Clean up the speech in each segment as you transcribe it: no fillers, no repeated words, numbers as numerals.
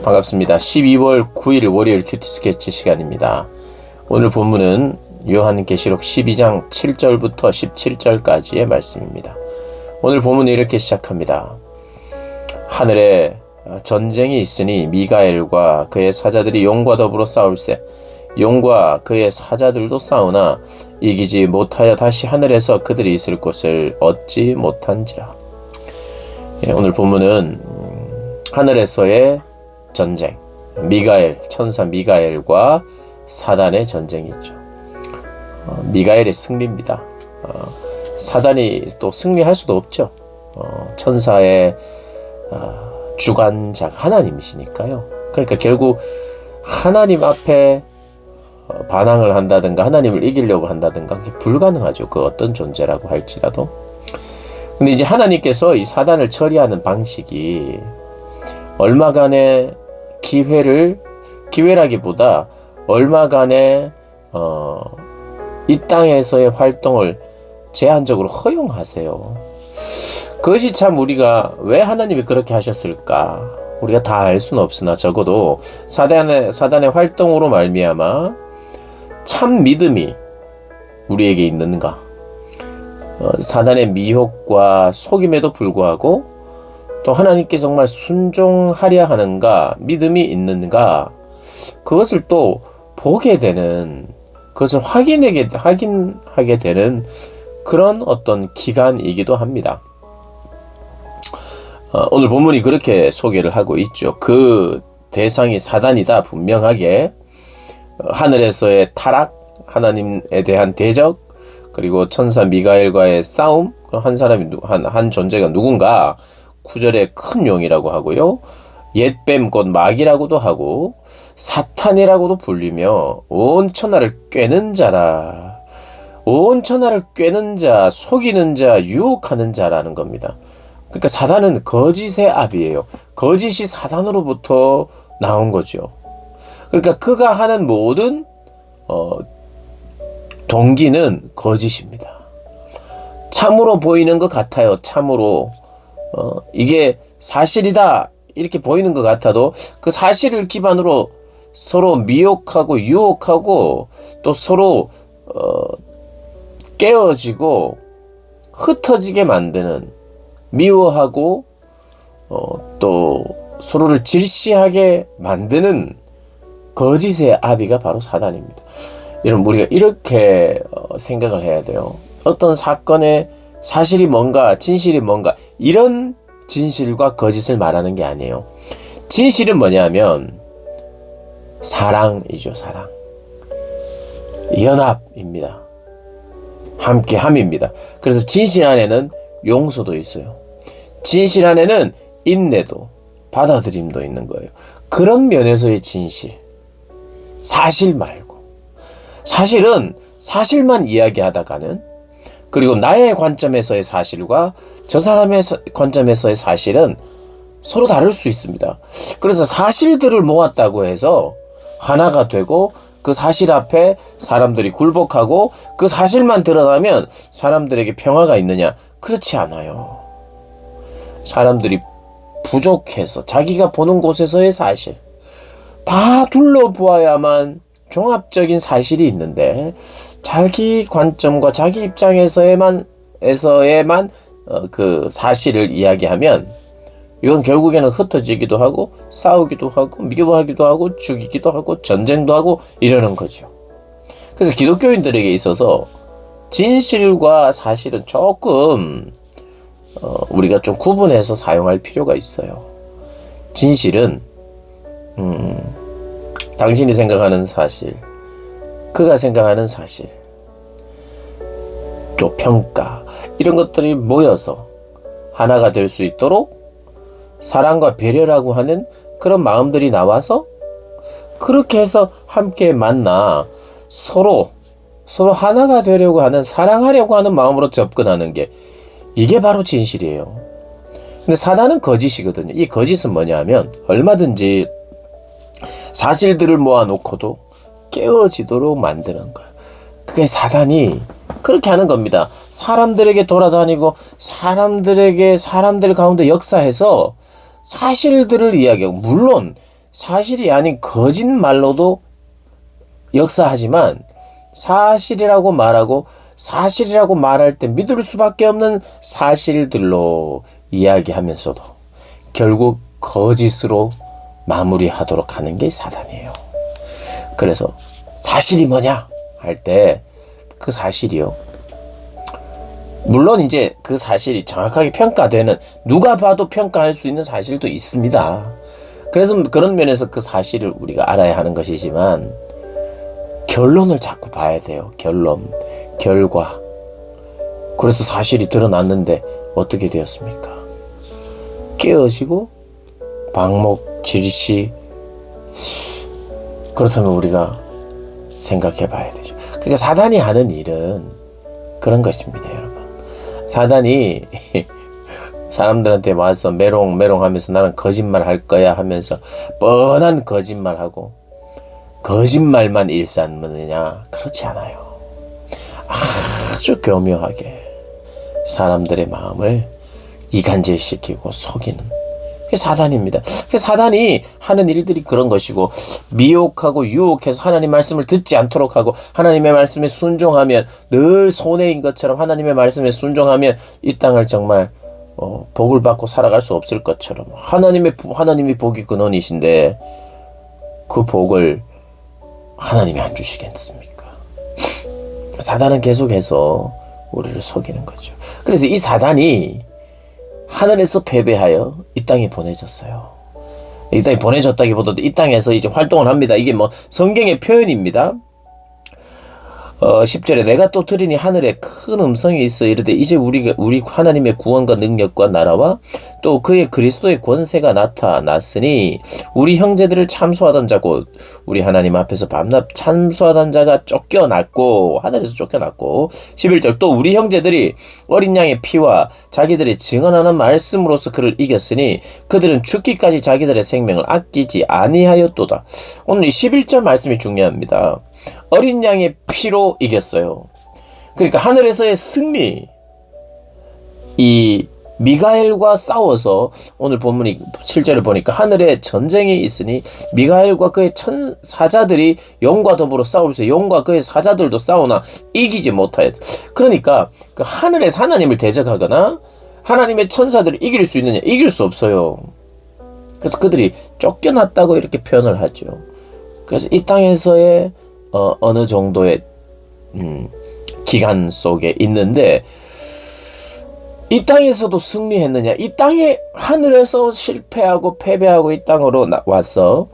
반갑습니다. 12월 9일 월요일 큐티 스케치 시간입니다. 오늘 본문은 요한계시록 12장 7절부터 17절까지의 말씀입니다. 오늘 본문은 이렇게 시작합니다. 하늘에 전쟁이 있으니 미가엘과 그의 사자들이 용과 더불어 싸울세. 용과 그의 사자들도 싸우나 이기지 못하여 다시 하늘에서 그들이 있을 곳을 얻지 못한지라. 오늘 본문은 하늘에서의 전쟁, 미가엘, 천사 미가엘과 사단의 전쟁이 있죠. 미가엘의 승리입니다. 사단이 또 승리할 수도 없죠. 천사의 주관자 하나님이시니까요. 그러니까 결국 하나님 앞에 반항을 한다든가 하나님을 이기려고 한다든가 그게 불가능하죠. 그 어떤 존재라고 할지라도. 근데 이제 하나님께서 이 사단을 처리하는 방식이 얼마간의 기회라기보다 얼마간의 이 땅에서의 활동을 제한적으로 허용하세요. 그것이 참 우리가 왜 하나님이 그렇게 하셨을까? 우리가 다 알 수는 없으나 적어도 사단의 활동으로 말미암아 참 믿음이 우리에게 있는가? 사단의 미혹과 속임에도 불구하고 또 하나님께 정말 순종하려 하는가, 믿음이 있는가, 그것을 또 보게 되는, 그것을 확인하게 되는 그런 어떤 기간이기도 합니다. 오늘 본문이 그렇게 소개를 하고 있죠. 그 대상이 사단이다. 분명하게 하늘에서의 타락, 하나님에 대한 대적, 그리고 천사 미가엘과의 싸움, 한 존재가 누군가, 9절에 큰 용이라고 하고요. 옛뱀 곧 마귀라고도 하고 사탄이라고도 불리며 온 천하를 꿰는 자라. 온 천하를 꿰는 자, 속이는 자, 유혹하는 자라는 겁니다. 그러니까 사단은 거짓의 압이에요. 거짓이 사단으로부터 나온 거죠. 그러니까 그가 하는 모든 동기는 거짓입니다. 참으로 보이는 것 같아요. 참으로 이게 사실이다 이렇게 보이는 것 같아도 그 사실을 기반으로 서로 미혹하고 유혹하고 또 서로 깨어지고 흩어지게 만드는, 미워하고 또 서로를 질시하게 만드는 거짓의 아비가 바로 사단입니다. 여러분, 우리가 이렇게 생각을 해야 돼요. 어떤 사건의 사실이 뭔가, 진실이 뭔가, 이런 진실과 거짓을 말하는 게 아니에요. 진실은 뭐냐면 사랑이죠. 사랑, 연합입니다. 함께함입니다. 그래서 진실 안에는 용서도 있어요. 진실 안에는 인내도, 받아들임도 있는 거예요. 그런 면에서의 진실, 사실 말고, 사실은 사실만 이야기하다가는, 그리고 나의 관점에서의 사실과 저 사람의 관점에서의 사실은 서로 다를 수 있습니다. 그래서 사실들을 모았다고 해서 하나가 되고 그 사실 앞에 사람들이 굴복하고 그 사실만 드러나면 사람들에게 평화가 있느냐? 그렇지 않아요. 사람들이 부족해서 자기가 보는 곳에서의 사실 다 둘러보아야만 종합적인 사실이 있는데 자기 관점과 자기 입장에서에만 그 사실을 이야기하면 이건 결국에는 흩어지기도 하고 싸우기도 하고 미워하기도 하고 죽이기도 하고 전쟁도 하고 이러는 거죠. 그래서 기독교인들에게 있어서 진실과 사실은 조금 우리가 좀 구분해서 사용할 필요가 있어요. 진실은 당신이 생각하는 사실, 그가 생각하는 사실, 또 평가, 이런 것들이 모여서 하나가 될 수 있도록 사랑과 배려라고 하는 그런 마음들이 나와서 그렇게 해서 함께 만나 서로 하나가 되려고 하는, 사랑하려고 하는 마음으로 접근하는 게, 이게 바로 진실이에요. 근데 사단은 거짓이거든요. 이 거짓은 뭐냐면 얼마든지 사실들을 모아놓고도 깨어지도록 만드는 거예요. 그게 사단이 그렇게 하는 겁니다. 사람들에게 돌아다니고 사람들 가운데 역사해서 사실들을 이야기하고, 물론 사실이 아닌 거짓말로도 역사하지만 사실이라고 말하고 사실이라고 말할 때 믿을 수밖에 없는 사실들로 이야기하면서도 결국 거짓으로 마무리하도록 하는 게 사단이에요. 그래서 사실이 뭐냐 할 때 그 사실이요. 물론 이제 그 사실이 정확하게 평가되는, 누가 봐도 평가할 수 있는 사실도 있습니다. 그래서 그런 면에서 그 사실을 우리가 알아야 하는 것이지만 결론을 자꾸 봐야 돼요. 결론, 결과. 그래서 사실이 드러났는데 어떻게 되었습니까? 깨어지고 방목, 질시. 그렇다면 우리가 생각해 봐야 되죠. 그러니까 사단이 하는 일은 그런 것입니다, 여러분. 사단이 사람들한테 와서 메롱메롱 하면서 나는 거짓말 할 거야 하면서 뻔한 거짓말하고 거짓말만 일삼느냐? 그렇지 않아요. 아주 교묘하게 사람들의 마음을 이간질시키고 속이는 그게 사단입니다. 그 사단이 하는 일들이 그런 것이고, 미혹하고 유혹해서 하나님 말씀을 듣지 않도록 하고, 하나님의 말씀에 순종하면 늘 손해인 것처럼 하나님의 말씀에 순종하면 이 땅을 정말 복을 받고 살아갈 수 없을 것처럼, 하나님이 복이 근원이신데 그 복을 하나님이 안 주시겠습니까? 사단은 계속해서 우리를 속이는 거죠. 그래서 이 사단이 하늘에서 패배하여 이 땅에 보내졌어요. 이 땅에 보내졌다기보다도 이 땅에서 이제 활동을 합니다. 이게 뭐 성경의 표현입니다. 10절에 내가 또 들으니 하늘에 큰 음성이 있어 이르되 이제 우리 하나님의 구원과 능력과 나라와 또 그의 그리스도의 권세가 나타났으니 우리 형제들을 참소하던 자고 우리 하나님 앞에서 밤낮 참소하던 자가 쫓겨났고, 하늘에서 쫓겨났고, 11절 또 우리 형제들이 어린 양의 피와 자기들이 증언하는 말씀으로서 그를 이겼으니 그들은 죽기까지 자기들의 생명을 아끼지 아니하였도다. 오늘 이 11절 말씀이 중요합니다. 어린 양의 피로 이겼어요. 그러니까 하늘에서의 승리, 이 미가엘과 싸워서, 오늘 본문이 7절을 보니까 하늘에 전쟁이 있으니 미가엘과 그의 사자들이 영과 더불어 싸우면서 영과 그의 사자들도 싸우나 이기지 못하였다. 그러니까 그 하늘에서 하나님을 대적하거나 하나님의 천사들을 이길 수 있느냐? 이길 수 없어요. 그래서 그들이 쫓겨났다고 이렇게 표현을 하죠. 그래서 이 땅에서의 어느 정도의 기간 속에 있는데, 이 땅에서도 승리했느냐? 이 땅에 하늘에서 실패하고 패배하고 이 땅으로 와서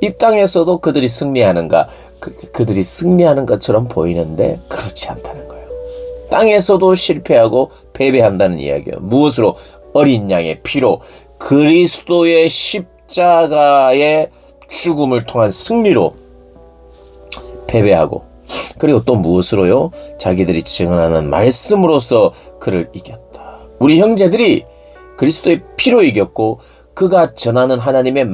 이 땅에서도 그들이 승리하는가? 그들이 승리하는 것처럼 보이는데 그렇지 않다는 거예요. 땅에서도 실패하고 패배한다는 이야기예요. 무엇으로? 어린 양의 피로, 그리스도의 십자가의 죽음을 통한 승리로 패배하고, 그리고 또 무엇으로요? 자기들이 증언하는 말씀으로써 그를 이겼다. 우리 형제들이 그리스도의 피로 이겼고, 그가 전하는 하나님의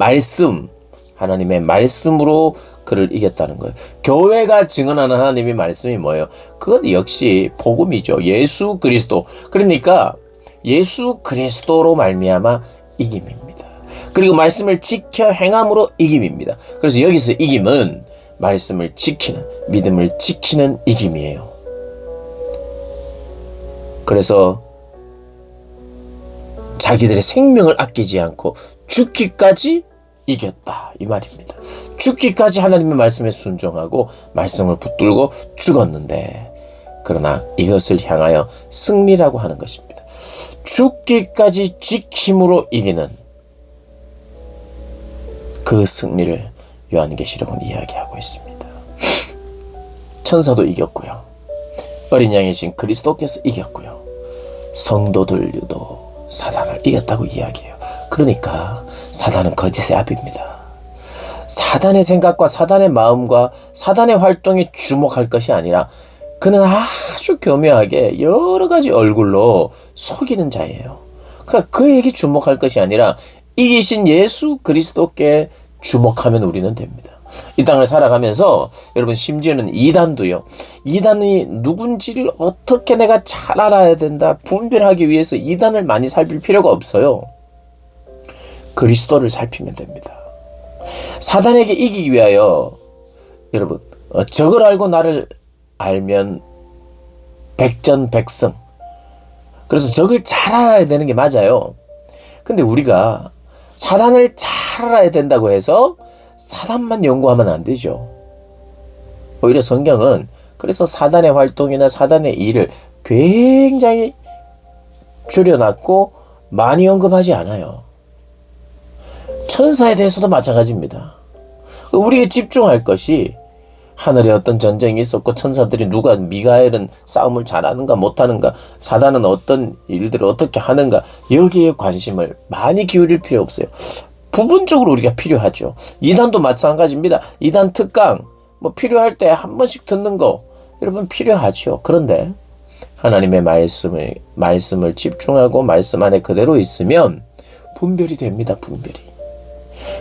말씀으로 그를 이겼다는 거예요. 교회가 증언하는 하나님의 말씀이 뭐예요? 그것 역시 복음이죠. 예수 그리스도. 그러니까 예수 그리스도로 말미암아 이김입니다. 그리고 말씀을 지켜 행함으로 이김입니다. 그래서 여기서 이김은 말씀을 지키는, 믿음을 지키는 이김이에요. 그래서 자기들의 생명을 아끼지 않고 죽기까지 이겼다, 이 말입니다. 죽기까지 하나님의 말씀에 순종하고 말씀을 붙들고 죽었는데, 그러나 이것을 향하여 승리라고 하는 것입니다. 죽기까지 지킴으로 이기는 그 승리를 요한계시록은 이야기하고 있습니다. 천사도 이겼고요. 어린 양이신 그리스도께서 이겼고요. 성도들도 사단을 이겼다고 이야기해요. 그러니까 사단은 거짓의 아비입니다. 사단의 생각과 사단의 마음과 사단의 활동에 주목할 것이 아니라 그는 아주 교묘하게 여러 가지 얼굴로 속이는 자예요. 그러니까 그에게 주목할 것이 아니라 이기신 예수 그리스도께 주목하면 우리는 됩니다. 이 땅을 살아가면서 여러분, 심지어는 이단도요. 이단이 누군지를 어떻게 내가 잘 알아야 된다, 분별하기 위해서 이단을 많이 살필 필요가 없어요. 그리스도를 살피면 됩니다. 사단에게 이기기 위하여 여러분 적을 알고 나를 알면 백전백승. 그래서 적을 잘 알아야 되는 게 맞아요. 근데 우리가 사단을 잘 알아야 된다고 해서 사단만 연구하면 안 되죠. 오히려 성경은 그래서 사단의 활동이나 사단의 일을 굉장히 줄여놨고 많이 언급하지 않아요. 천사에 대해서도 마찬가지입니다. 우리가 집중할 것이 하늘에 어떤 전쟁이 있었고 천사들이 누가 미가엘은 싸움을 잘하는가 못하는가, 사단은 어떤 일들을 어떻게 하는가, 여기에 관심을 많이 기울일 필요 없어요. 부분적으로 우리가 필요하죠. 이단도 마찬가지입니다. 이단 특강 뭐 필요할 때 한 번씩 듣는 거 여러분 필요하죠. 그런데 하나님의 말씀을 집중하고 말씀 안에 그대로 있으면 분별이 됩니다. 분별이.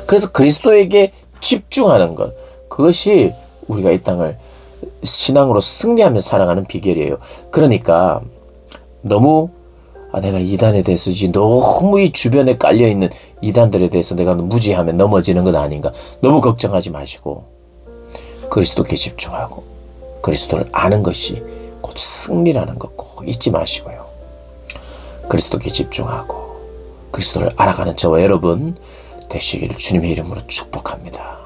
그래서 그리스도에게 집중하는 것, 그것이 우리가 이 땅을 신앙으로 승리하며 살아가는 비결이에요. 그러니까 너무 내가 이단에 대해서 너무 이 주변에 깔려있는 이단들에 대해서 내가 무지하면 넘어지는 것 아닌가, 너무 걱정하지 마시고 그리스도께 집중하고 그리스도를 아는 것이 곧 승리라는 것 꼭 잊지 마시고요. 그리스도께 집중하고 그리스도를 알아가는 저와 여러분 되시기를 주님의 이름으로 축복합니다.